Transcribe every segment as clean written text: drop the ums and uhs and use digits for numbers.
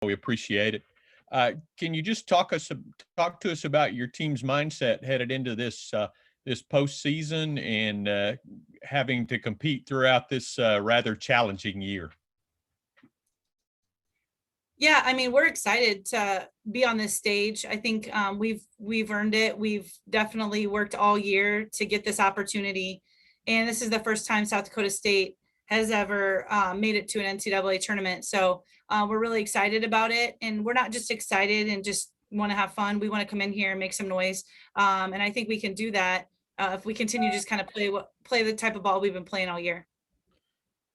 We appreciate it. Can you just talk to us about your team's mindset headed into this postseason and having to compete throughout this rather challenging year? Yeah, I mean, we're excited to be on this stage. I think we've earned it. We've definitely worked all year to get this opportunity, and this is the first time South Dakota State has ever made it to an NCAA tournament. So we're really excited about it, and we're not just excited and just want to have fun. We want to come in here and make some noise, and I think we can do that if we continue to just kind of play the type of ball we've been playing all year.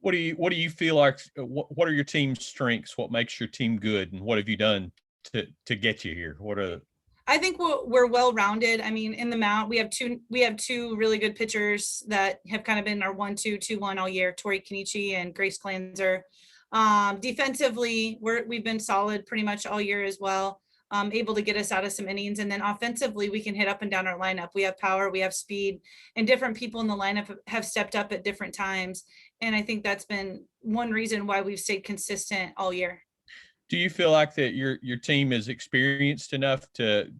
What do you feel like? What are your team's strengths? What makes your team good, and what have you done to get you here? I think we're well-rounded. I mean, in the mount, we have two really good pitchers that have kind of been our 1-2, 2-1 all year, Tori Kenichi and Grace Glanzer. Defensively, we've been solid pretty much all year as well, able to get us out of some innings. And then offensively, we can hit up and down our lineup. We have power, we have speed, and different people in the lineup have stepped up at different times. And I think that's been one reason why we've stayed consistent all year. Do you feel like that your team is experienced enough to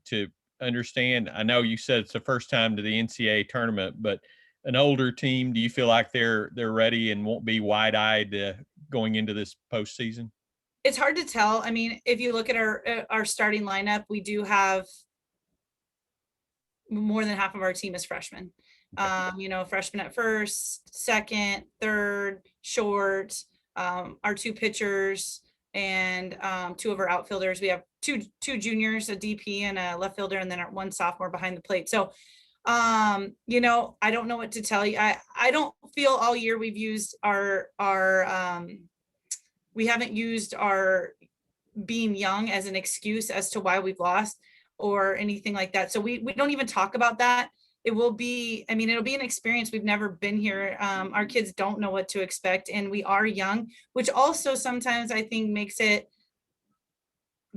understand? I know you said it's the first time to the NCAA tournament, but an older team, do you feel like they're ready and won't be wide-eyed going into this postseason? It's hard to tell. I mean, if you look at our starting lineup, we do have more than half of our team is freshmen. Freshmen at first, second, third, short, our two pitchers, and two of our outfielders. We have two juniors, a DP and a left fielder, and then one sophomore behind the plate. So, I don't know what to tell you. I don't feel all year we've used we haven't used our being young as an excuse as to why we've lost or anything like that. So we don't even talk about that. It'll be an experience. We've never been here. Our kids don't know what to expect, and we are young, which also sometimes I think makes it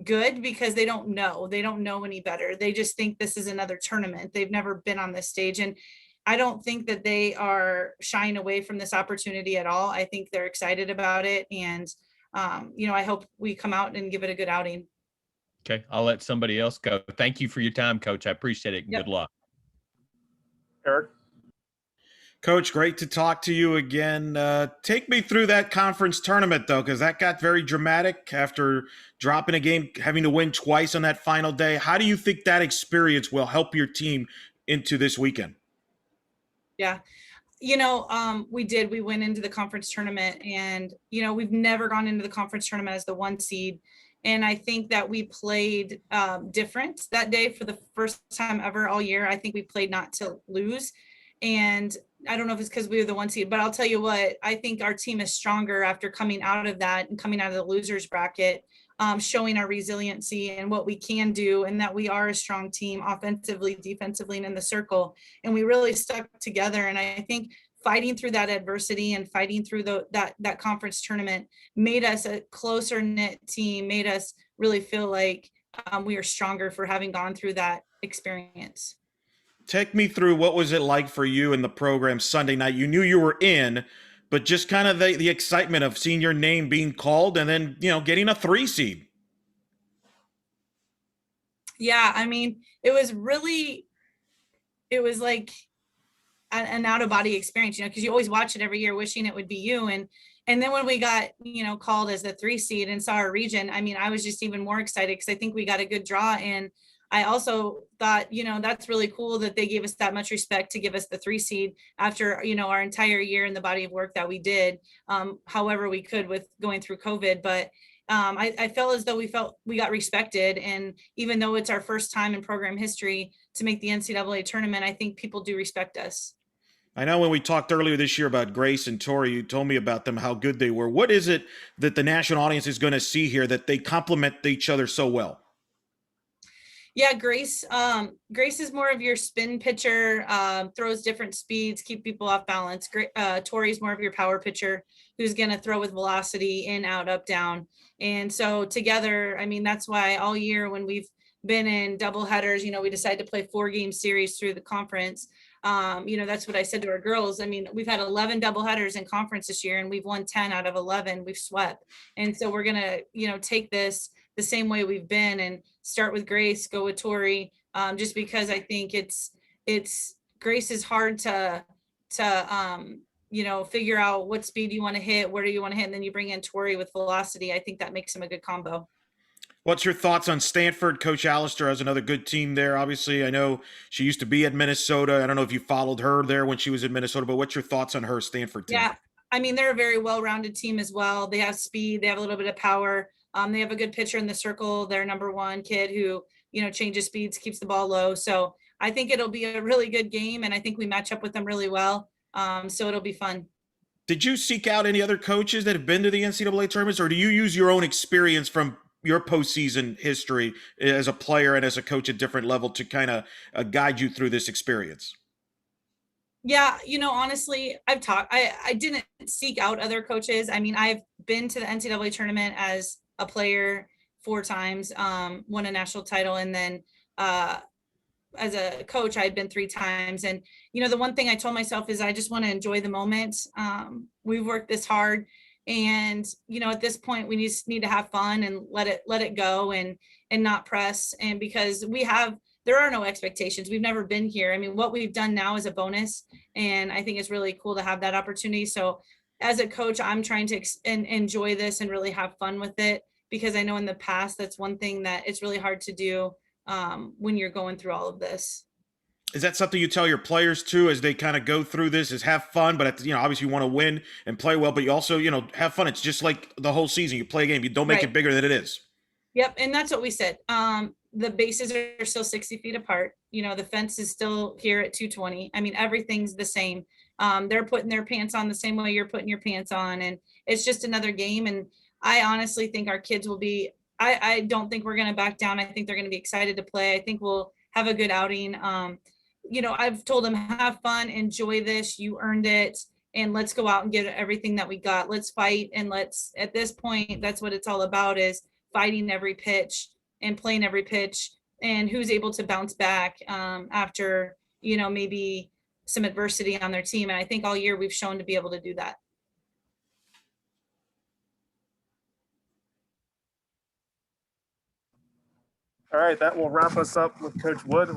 good because they don't know any better. They just think this is another tournament. They've never been on this stage, and I don't think that they are shying away from this opportunity at all. I think they're excited about it, and I hope we come out and give it a good outing. Okay, I'll let somebody else go. Thank you for your time, Coach. I appreciate it, and Yep. Good luck. Eric? Coach, great to talk to you again. Take me through that conference tournament, though, because that got very dramatic after dropping a game, having to win twice on that final day. How do you think that experience will help your team into this weekend? Yeah. We went into the conference tournament, and, we've never gone into the conference tournament as the 1 seed. And I think that we played different that day for the first time ever all year. I think we played not to lose. And I don't know if it's because we were the 1 seed, but I'll tell you what, I think our team is stronger after coming out of that and coming out of the losers bracket, showing our resiliency and what we can do, and that we are a strong team offensively, defensively, and in the circle. And we really stuck together. And I think fighting through that adversity and fighting through that conference tournament made us a closer knit team, made us really feel like we are stronger for having gone through that experience. Take me through what was it like for you in the program Sunday night? You knew you were in, but just kind of the excitement of seeing your name being called and then, getting a 3 seed. Yeah, I mean, it was like an out of body experience, because you always watch it every year wishing it would be you. And then when we got, called as the 3 seed and saw our region, I mean, I was just even more excited because I think we got a good draw. And I also thought, that's really cool that they gave us that much respect to give us the 3 seed after, our entire year in the body of work that we did, however we could with going through COVID. But I felt as though we got respected. And even though it's our first time in program history to make the NCAA tournament, I think people do respect us. I know when we talked earlier this year about Grace and Tori, you told me about them, how good they were. What is it that the national audience is going to see here that they complement each other so well? Yeah, Grace is more of your spin pitcher, throws different speeds, keep people off balance. Tori's more of your power pitcher who's going to throw with velocity, in, out, up, down. And so together, I mean, that's why all year when we've been in double headers, we decided to play 4-game series through the conference. That's what I said to our girls. I mean, we've had 11 doubleheaders in conference this year and we've won 10 out of 11. We've swept. And so we're going to, take this the same way we've been and start with Grace, go with Tori, just because I think it's Grace is hard to figure out what speed you want to hit, where do you want to hit, and then you bring in Tori with velocity. I think that makes him a good combo. What's your thoughts on Stanford? Coach Allister has another good team there. Obviously, I know she used to be at Minnesota. I don't know if you followed her there when she was in Minnesota, but what's your thoughts on her Stanford team? Yeah, I mean, they're a very well-rounded team as well. They have speed. They have a little bit of power. They have a good pitcher in the circle. Their number one kid who, changes speeds, keeps the ball low. So I think it'll be a really good game, and I think we match up with them really well. So it'll be fun. Did you seek out any other coaches that have been to the NCAA tournaments, or do you use your own experience from your postseason history as a player and as a coach at different level to kind of guide you through this experience? Yeah, honestly, I didn't seek out other coaches. I mean, I've been to the NCAA tournament as a player 4 times, won a national title, and then as a coach, I had been 3 times. And, the one thing I told myself is I just want to enjoy the moment. We've worked this hard, and, at this point we just need to have fun and let it go and not press. And because there are no expectations. We've never been here. I mean, what we've done now is a bonus. And I think it's really cool to have that opportunity. So as a coach, I'm trying to enjoy this and really have fun with it, because I know in the past, that's one thing that it's really hard to do when you're going through all of this. Is that something you tell your players too, as they kind of go through this, is have fun, but obviously you want to win and play well, but you also, have fun. It's just like the whole season. You play a game, you don't make it bigger than it is. Yep. And that's what we said. The bases are still 60 feet apart. The fence is still here at 220. I mean, everything's the same. They're putting their pants on the same way you're putting your pants on. And it's just another game. And I honestly think our kids will be, I don't think we're going to back down. I think they're going to be excited to play. I think we'll have a good outing. I've told them, have fun, enjoy this. You earned it. And let's go out and get everything that we got. Let's fight. And at this point, that's what it's all about, is fighting every pitch and playing every pitch, and who's able to bounce back after, maybe some adversity on their team. And I think all year we've shown to be able to do that. All right, that will wrap us up with Coach Wood.